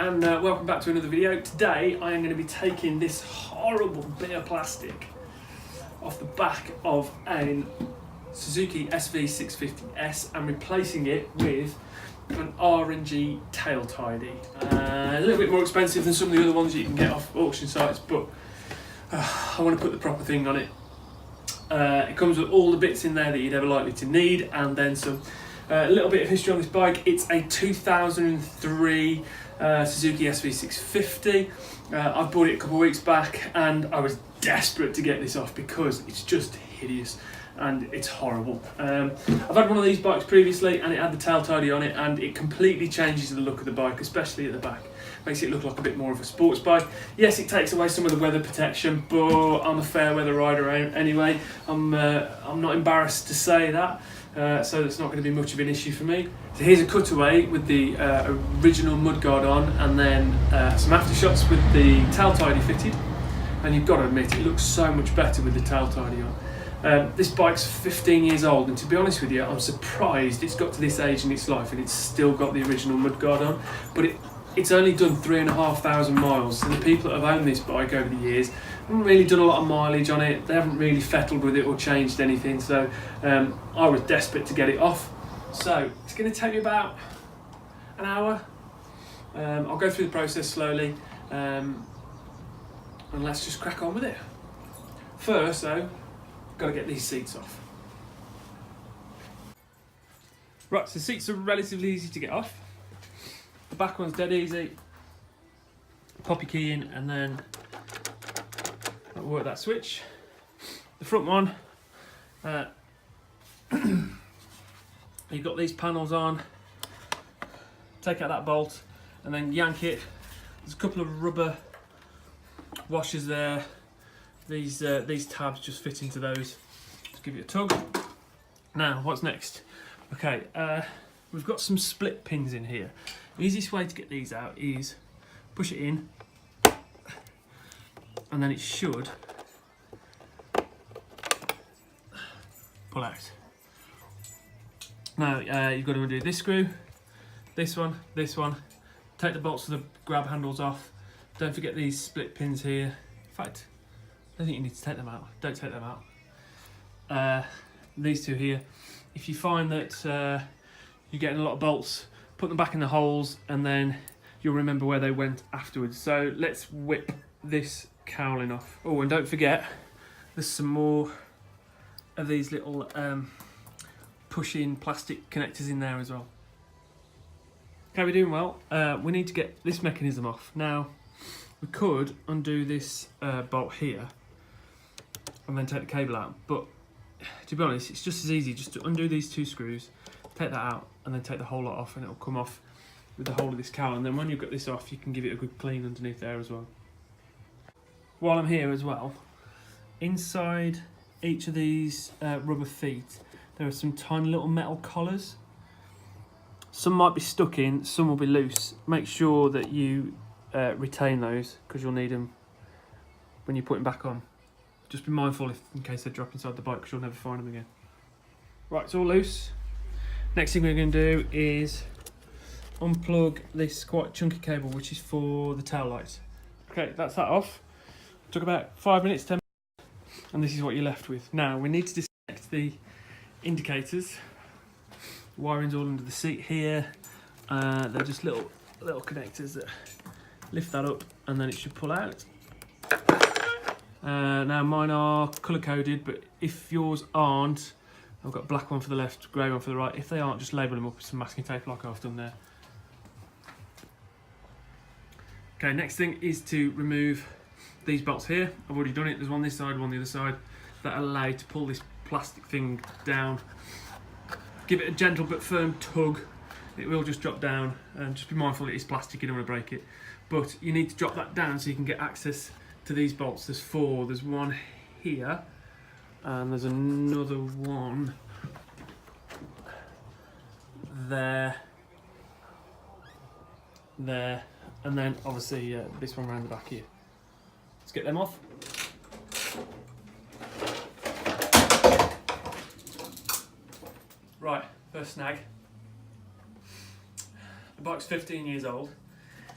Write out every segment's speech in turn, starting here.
and welcome back to another video. Today I am going to be taking this horrible bit of plastic off the back of a Suzuki SV650S and replacing it with an R&G tail tidy. A little bit more expensive than some of the other ones you can get off auction sites, but I want to put the proper thing on it. It comes with all the bits in there that you'd ever likely to need, and then some. A little bit of history on this bike. It's a 2003 Suzuki SV650. I bought it a couple of weeks back and I was desperate to get this off because it's just hideous and it's horrible. I've had one of these bikes previously and it had the tail tidy on it, and it completely changes the look of the bike, especially at the back. Makes it look like a bit more of a sports bike. Yes, it takes away some of the weather protection, but I'm a fair weather rider anyway. I'm not embarrassed to say that. So it's not going to be much of an issue for me. So here's a cutaway with the original mudguard on, and then some aftershots with the tail tidy fitted. And you've got to admit, it looks so much better with the tail tidy on. This bike's 15 years old, and to be honest with you, I'm surprised it's got to this age in its life and it's still got the original mudguard on. But it's only done 3,500 miles, so the people that have owned this bike over the years haven't really done a lot of mileage on it. They haven't really fettled with it or changed anything, so I was desperate to get it off. So it's going to take me about an hour. I'll go through the process slowly, and let's just crack on with it. First though, got to get these seats off. Right, so the seats are relatively easy to get off. The back one's dead easy. Pop your key in and then work that switch. The front one, you've got these panels on. Take out that bolt and then yank it. There's a couple of rubber washers there. These tabs just fit into those. Just give it a tug. Now, what's next? Okay, we've got some split pins in here. The easiest way to get these out is push it in, and then it should pull out. Now you've got to undo this screw, this one, take the bolts of the grab handles off. Don't forget these split pins here. In fact, I don't think you need to take them out. Don't take them out. These two here. If you find that you're getting a lot of bolts, put them back in the holes and then you'll remember where they went afterwards. So let's whip this cowling off. Oh, and don't forget, there's some more of these little push-in plastic connectors in there as well. Okay, we're doing well. We need to get this mechanism off. Now, we could undo this bolt here and then take the cable out, but to be honest, it's just as easy just to undo these two screws, take that out, and then take the whole lot off, and it'll come off with the whole of this cowl. And then when you've got this off, you can give it a good clean underneath there as well. While I'm here as well, inside each of these rubber feet, there are some tiny little metal collars. Some might be stuck in, some will be loose. Make sure that you retain those, because you'll need them when you put them back on. Just be mindful in case they drop inside the bike, because you'll never find them again. Right, it's all loose. Next thing we're going to do is unplug this quite chunky cable, which is for the tail lights. Okay, that's that off. Took about 5 minutes, 10 minutes, and this is what you're left with. Now we need to disconnect the indicators. Wiring's all under the seat here. They're just little connectors that lift that up, and then it should pull out. Now mine are colour coded, but if yours aren't, I've got a black one for the left, grey one for the right. If they aren't, just label them up with some masking tape like I've done there. Okay, next thing is to remove these bolts here. I've already done it. There's one this side, one the other side, that allow you to pull this plastic thing down. Give it a gentle but firm tug. It will just drop down, and just be mindful it is plastic, you don't want to break it. But you need to drop that down so you can get access to these bolts. There's four. There's one here, and there's another one there, and then obviously this one around the back here. Let's get them off. Right, first snag. The bike's 15 years old,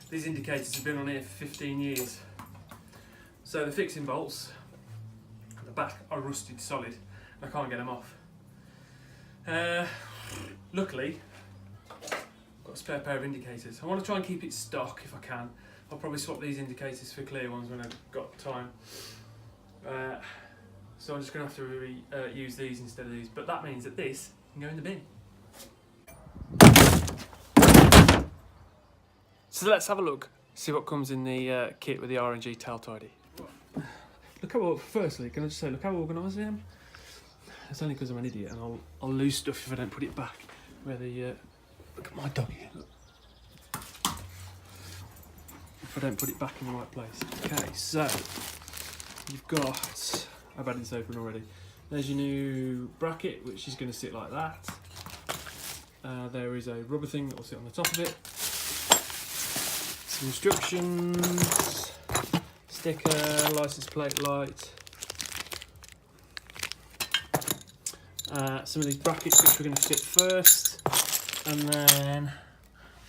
These indicators have been on here for 15 years. So the fixing bolts at the back are rusted solid. I can't get them off. Luckily, I've got a spare pair of indicators. I want to try and keep it stock if I can. I'll probably swap these indicators for clear ones when I've got time. So I'm just going to have to use these instead of these. But that means that this can go in the bin. So let's have a look, see what comes in the kit with the R&G tail tidy. Look how, firstly, can I just say, look how organised I am? It's only because I'm an idiot and I'll lose stuff if I don't put it back. Where the, look at my dog here, look. If I don't put it back in the right place. Okay, so, you've got, I've had this open already. There's your new bracket, which is going to sit like that. There is a rubber thing that will sit on the top of it. Some instructions, sticker, license plate light. Some of these brackets which we're going to fit first, and then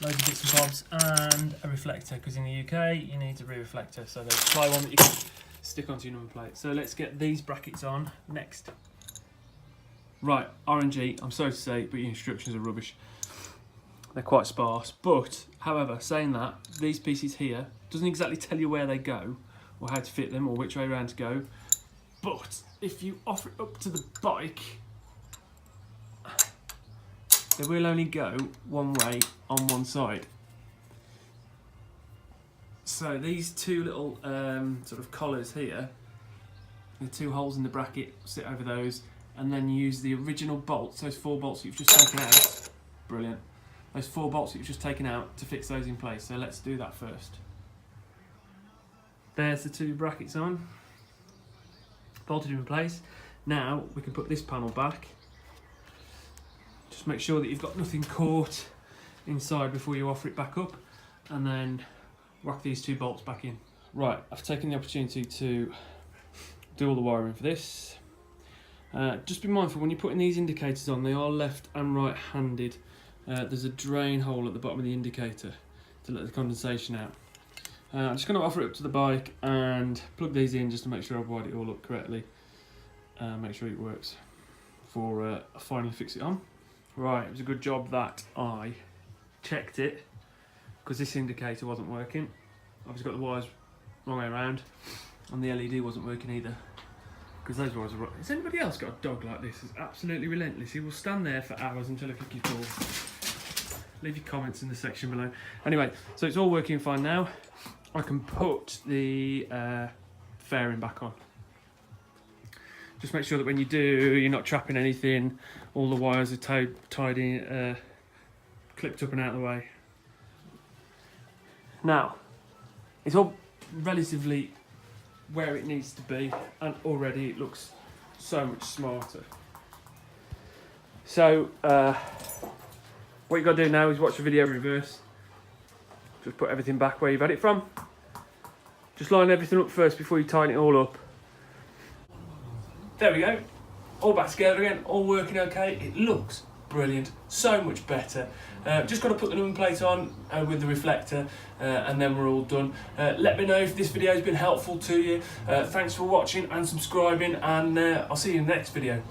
loads of bits and bobs, and a reflector, because in the UK you need a rear reflector, so there's a supply one that you can stick onto your number plate. So let's get these brackets on next. Right, R&G, I'm sorry to say, but your instructions are rubbish. They're quite sparse, but however, saying that, these pieces here doesn't exactly tell you where they go or how to fit them or which way around to go, but if you offer it up to the bike, they will only go one way on one side. So these two little sort of collars here, the two holes in the bracket, sit over those, and then use the original bolts, those 4 bolts that you've just taken out. Brilliant. Those 4 bolts that you've just taken out to fix those in place. So let's do that first. There's the 2 brackets on, bolted in place. Now we can put this panel back. Just make sure that you've got nothing caught inside before you offer it back up, and then whack these 2 bolts back in. Right, I've taken the opportunity to do all the wiring for this. Just be mindful when you're putting these indicators on, they are left and right handed. There's a drain hole at the bottom of the indicator to let the condensation out. I'm just going to offer it up to the bike and plug these in just to make sure I've wired it all up correctly. Make sure it works before I finally fix it on. Right, it was a good job that I checked it, because this indicator wasn't working. I've just got the wires wrong way around, and the LED wasn't working either, because those wires are wrong. Has anybody else got a dog like this? It's absolutely relentless. He will stand there for hours until I click his ball. Leave your comments in the section below. Anyway, so it's all working fine now. I can put the fairing back on. Just make sure that when you do, you're not trapping anything. All the wires are tied in, clipped up and out of the way. Now, it's all relatively where it needs to be, and already it looks so much smarter. So, what you've got to do now is watch the video in reverse. Just put everything back where you've had it from. Just line everything up first before you tighten it all up. There we go, all back together again, all working okay. It looks brilliant, so much better. Just got to put the number plate on with the reflector, and then we're all done. Let me know if this video has been helpful to you. Thanks for watching and subscribing, and I'll see you in the next video.